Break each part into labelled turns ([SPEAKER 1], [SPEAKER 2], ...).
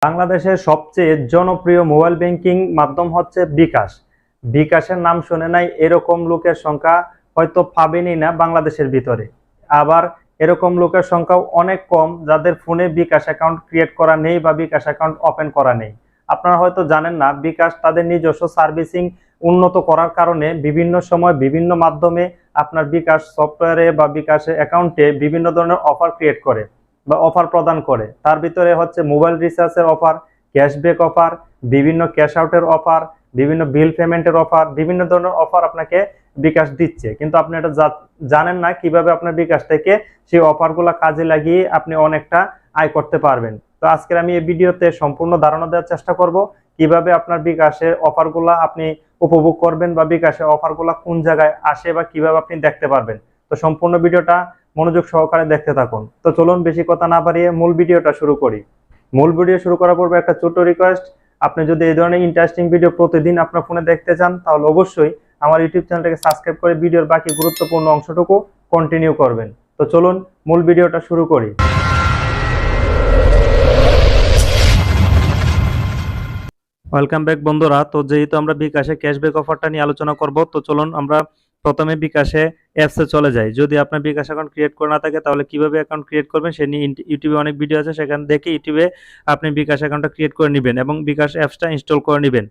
[SPEAKER 1] বাংলাদেশের সবচেয়ে জনপ্রিয় মোবাইল ব্যাংকিং মাধ্যম হচ্ছে বিকাশ। বিকাশের নাম শুনে নাই এরকম লোকের সংখ্যা হয়তো পাবেনই না বাংলাদেশের ভিতরে। আবার এরকম লোকের সংখ্যাও অনেক কম যাদের ফোনে বিকাশ অ্যাকাউন্ট ক্রিয়েট করা নেই বা বিকাশ অ্যাকাউন্ট ওপেন করা নেই। আপনারা হয়তো জানেন না, বিকাশ তাদের নিজস্ব সার্ভিসিং উন্নত করার কারণে বিভিন্ন সময় বিভিন্ন মাধ্যমে আপনার বিকাশ সফটওয়্যারে বা বিকাশ অ্যাকাউন্টে বিভিন্ন ধরনের অফার ক্রিয়েট করে বা অফার প্রদান করে। তার ভিতরে হচ্ছে মোবাইল রিচার্জের অফার, ক্যাশব্যাক অফার, বিভিন্ন ক্যাশ আউটের অফার, বিভিন্ন বিল পেমেন্টের অফার, বিভিন্ন ধরনের অফার আপনাকে বিকাশ দিচ্ছে। কিন্তু আপনি এটা জানেন না কিভাবে আপনার বিকাশ থেকে সেই অফারগুলো কাজে লাগিয়ে আপনি অনেকটা আয় করতে পারবেন। তো আজকে আমি এই ভিডিওতে সম্পূর্ণ ধারণা দেওয়ার চেষ্টা করব কিভাবে আপনার বিকাশের অফারগুলো আপনি উপভোগ করবেন বা বিকাশের অফারগুলো কোন জায়গায় আসে বা কিভাবে আপনি দেখতে পারবেন। তো সম্পূর্ণ ভিডিওটা মনোযোগ সহকারে দেখতে থাকুন। তো চলুন বেশি কথা না বাড়িয়ে মূল ভিডিওটা শুরু করি। মূল ভিডিও শুরু করার পূর্বে একটা ছোট্ট রিকোয়েস্ট, আপনি যদি এই ধরনের ইন্টারেস্টিং ভিডিও প্রতিদিন আপনার ফোনে দেখতে চান তাহলে অবশ্যই আমার ইউটিউব চ্যানেলটাকে সাবস্ক্রাইব করে ভিডিওর বাকি গুরুত্বপূর্ণ অংশটুকু কন্টিনিউ করবেন। তো চলুন মূল ভিডিওটা শুরু করি। ওয়েলকাম ব্যাক বন্ধুরা। তো যেহেতু আমরা বিকাশে ক্যাশব্যাক অফারটা নিয়ে আলোচনা করব, তো চলুন আমরা প্রথমে বিকাশে অ্যাপসে চলে যাই। যদি আপনার বিকাশ অ্যাকাউন্ট ক্রিয়েট করা না থাকে তাহলে কিভাবে অ্যাকাউন্ট ক্রিয়েট করবেন সে নিয়ে ইউটিউবে অনেক ভিডিও আছে, সেখান দেখে ইউটিউবে আপনি বিকাশ অ্যাকাউন্টটা ক্রিয়েট করে নেবেন এবং বিকাশ অ্যাপসটা ইনস্টল করে নেবেন।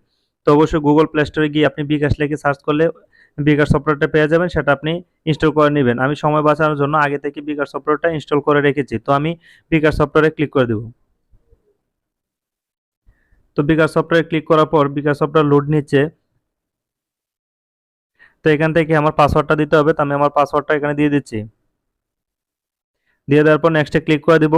[SPEAKER 1] তো অবশ্যই গুগল প্লে স্টোরে গিয়ে আপনি বিকাশ লিখে সার্চ করলে বিকাশ সফটওয়্যারটা পেয়ে যাবেন, সেটা আপনি ইনস্টল করে নেবেন। আমি সময় বাঁচানোর জন্য আগে থেকে বিকাশ সফটওয়্যারটা ইনস্টল করে রেখেছি। তো আমি বিকাশ সফটওয়্যারে ক্লিক করে দেবো। তো বিকাশ সফটওয়্যারে ক্লিক করার পর বিকাশ সফটওয়্যার লোড নিচ্ছে। তো এখান থেকে আমার পাসওয়ার্ডটা দিতে হবে, তো আমি আমার পাসওয়ার্ডটা এখানে দিয়ে দিচ্ছি। দিয়ে দেওয়ার পর নেক্সটে ক্লিক করে দিব।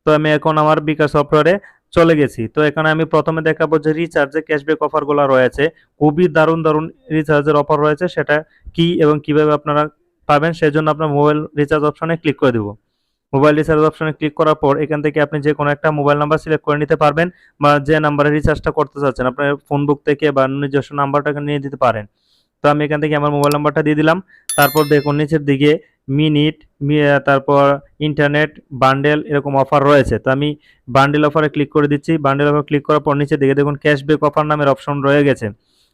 [SPEAKER 1] তো আমি এখন আমার বিকাশ সফটওয়্যারে চলে গেছি। তো এখানে আমি প্রথমে দেখাবো যে রিচার্জে ক্যাশব্যাক অফারগুলো রয়েছে, খুবই দারুণ দারুণ রিচার্জের অফার রয়েছে, সেটা কি এবং কিভাবে আপনারা পাবেন সেজন্য আপনার মোবাইল রিচার্জ অপশনে ক্লিক করে দিব। মোবাইল রিচার্জ অপশনে ক্লিক করার পর এখান থেকে আপনি যে কোনো একটা মোবাইল নাম্বার সিলেক্ট করে নিতে পারবেন বা যে নাম্বারে রিচার্জটা করতে চাচ্ছেন আপনার ফোন বুক থেকে বা নিজস্ব নাম্বারটাকে নিয়ে দিতে পারেন। তো আমি এখান থেকে আমার মোবাইল নাম্বারটা দিয়ে দিলাম। তারপর দেখুন নিচের দিকে মিনিট, তারপর ইন্টারনেট বান্ডেল এরকম অফার রয়েছে। তো আমি বান্ডেল অফারে ক্লিক করে দিচ্ছি। বান্ডেল অফার ক্লিক করার পর নিচের দিকে দেখুন ক্যাশব্যাক অফার নামের অপশন রয়ে গেছে।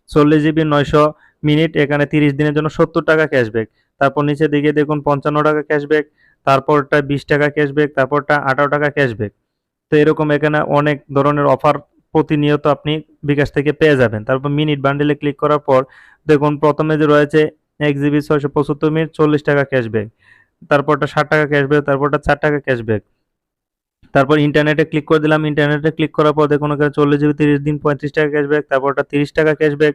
[SPEAKER 1] 40 জিবি 900 মিনিট, এখানে 30 দিনের জন্য 70 টাকা ক্যাশব্যাক। তারপর নিচের দিকে দেখুন 55 টাকা ক্যাশব্যাক, তারপরটা 20 টাকা ক্যাশব্যাক, তারপরটা 18 টাকা ক্যাশব্যাক। তো এরকম এখানে অনেক ধরনের অফার প্রতিনিয়ত আপনি বিকাশ থেকে পেয়ে যাবেন। তারপর মিনিট বান্ডেলে ক্লিক করার পর দেখুন প্রথমে যে রয়েছে 1 জিবি 675 মিনিট 40 টাকা ক্যাশব্যাক, তারপরটা 60 টাকা ক্যাশব্যাক, তারপরটা 4 টাকা ক্যাশব্যাক। তারপর ইন্টারনেটে ক্লিক করে দিলাম। ইন্টারনেটে ক্লিক করার পর দেখুন এখানে 40 জিবি 30 দিন 35 টাকা ক্যাশব্যাক, তারপরটা 30 টাকা ক্যাশব্যাক,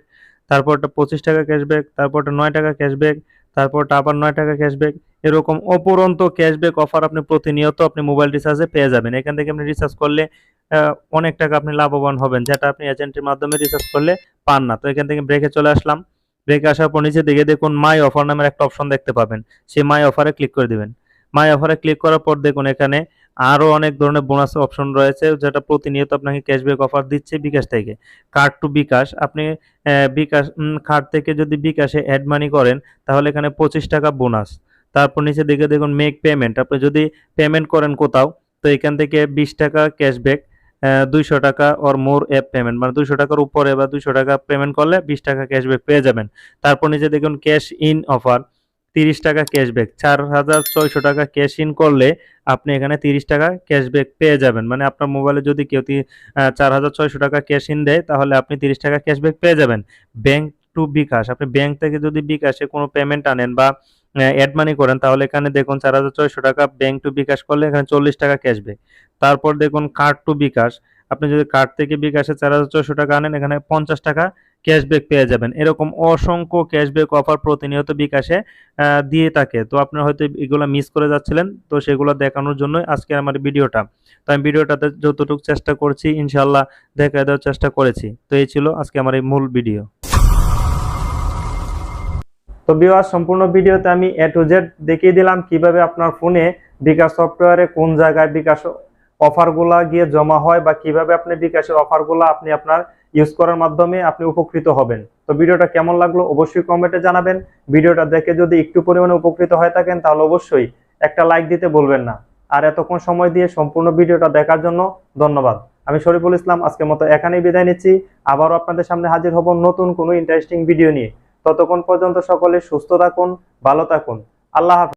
[SPEAKER 1] তারপরটা 25 টাকা ক্যাশব্যাক, তারপরটা 9 টাকা ক্যাশব্যাক, তারপরটা আবার 9 টাকা ক্যাশব্যাক। এরকম অপরন্ত ক্যাশব্যাক অফার আপনি প্রতিনিয়ত আপনি মোবাইল রিচার্জে পেয়ে যাবেন। এখান থেকে আপনি রিচার্জ করলে অনেক টাকা আপনি লাভবান হবেন, যেটা আপনি এজেন্টের মাধ্যমে রিচার্জ করলে পান না। তো এখান থেকে ব্রেকে চলে আসলাম। ব্রেকে আসার পর নিচে দিকে দেখুন মাই অফার নামের একটা অপশন দেখতে পাবেন, সেই মাই অফারে ক্লিক করে দিবেন। মাই অফারে ক্লিক করার পর দেখুন এখানে আরো অনেক ধরনের বোনাস অপশন রয়েছে, যেটা প্রতিনিয়ত আপনাকে ক্যাশব্যাক অফার দিচ্ছে বিকাশ থেকে। কার্ড টু বিকাশ, আপনি বিকাশ কার্ড থেকে যদি বিকাশে অ্যাড মানি করেন তাহলে এখানে 25 টাকা বোনাস। তারপর নিচে দিকে দেখুন মেক পেমেন্ট, আপনি যদি পেমেন্ট করেন কোথাও তো এখান থেকে 20 টাকা ক্যাশব্যাক, 200 টাকা অর মোর অ্যাপ পেমেন্ট, মানে 200 টাকার উপরে বা 200 টাকা পেমেন্ট করলে 20 টাকা ক্যাশব্যাক পেয়ে যাবেন। তারপর নিচে দেখুন ক্যাশ ইন অফার, 30 টাকা ক্যাশব্যাক, 4600 টাকা ক্যাশ ইন করলে আপনি এখানে 30 টাকা ক্যাশব্যাক পেয়ে যাবেন। মানে আপনার মোবাইলে যদি কেউ 4600 টাকা ক্যাশ ইন দেয় তাহলে আপনি 30 টাকা ক্যাশব্যাক পেয়ে যাবেন। ব্যাংক টু বিকাশ, আপনি ব্যাংক থেকে যদি বিকাশে কোনো পেমেন্ট আনেন বা অ্যাড মানি করেন তাহলে এখানে দেখুন 4600 টাকা ব্যাংক টু বিকাশ করলে এখানে 40 টাকা ক্যাশব্যাক। তারপর দেখুন কার্ড টু বিকাশ, আপনি যদি কার্ড থেকে বিকাশে 4600 টাকা আনেন এখানে 50 টাকা ক্যাশব্যাক পেয়ে যাবেন। এরকম অসংখ্য ক্যাশব্যাক অফার প্রতিনিয়ত বিকাশে দিয়ে থাকে। তো আপনারা হয়তো এগুলো মিস করে যাচ্ছিলেন, তো সেগুলো দেখানোর জন্যই আজকে আমার ভিডিওটা। তো আমি ভিডিওটাতে যতটুকু চেষ্টা করছি ইনশাল্লাহ দেখা দেওয়ার চেষ্টা করেছি। তো এই ছিল আজকে আমার এই মূল ভিডিও। তো ভিউয়ার্স, সম্পূর্ণ ভিডিওতে আমি A to Z দেখিয়ে দিলাম কিভাবে আপনার ফোনে বিকাশ সফটওয়্যারে কোন জায়গায় বিকাশ অফারগুলা গিয়ে জমা হয় বা কিভাবে আপনি বিকাশের অফারগুলো আপনি আপনার ইউজ করার মাধ্যমে আপনি উপকৃত হবেন। তো ভিডিওটা কেমন লাগলো অবশ্যই কমেন্টে জানাবেন। ভিডিওটা দেখে যদি একটু পরিমাণে উপকৃত হয়ে থাকেন তাহলে অবশ্যই একটা লাইক দিতে ভুলবেন না। আর এতক্ষণ সময় দিয়ে সম্পূর্ণ ভিডিওটা দেখার জন্য ধন্যবাদ। আমি শরীফুল ইসলাম আজকের মতো এখানেই বিদায় নিচ্ছি। আবারও আপনাদের সামনে হাজির হব নতুন কোনো ইন্টারেস্টিং ভিডিও নিয়ে। ততক্ষণ পর্যন্ত সকলে সুস্থ থাকুন, ভালো থাকুন। আল্লাহ হাফেজ।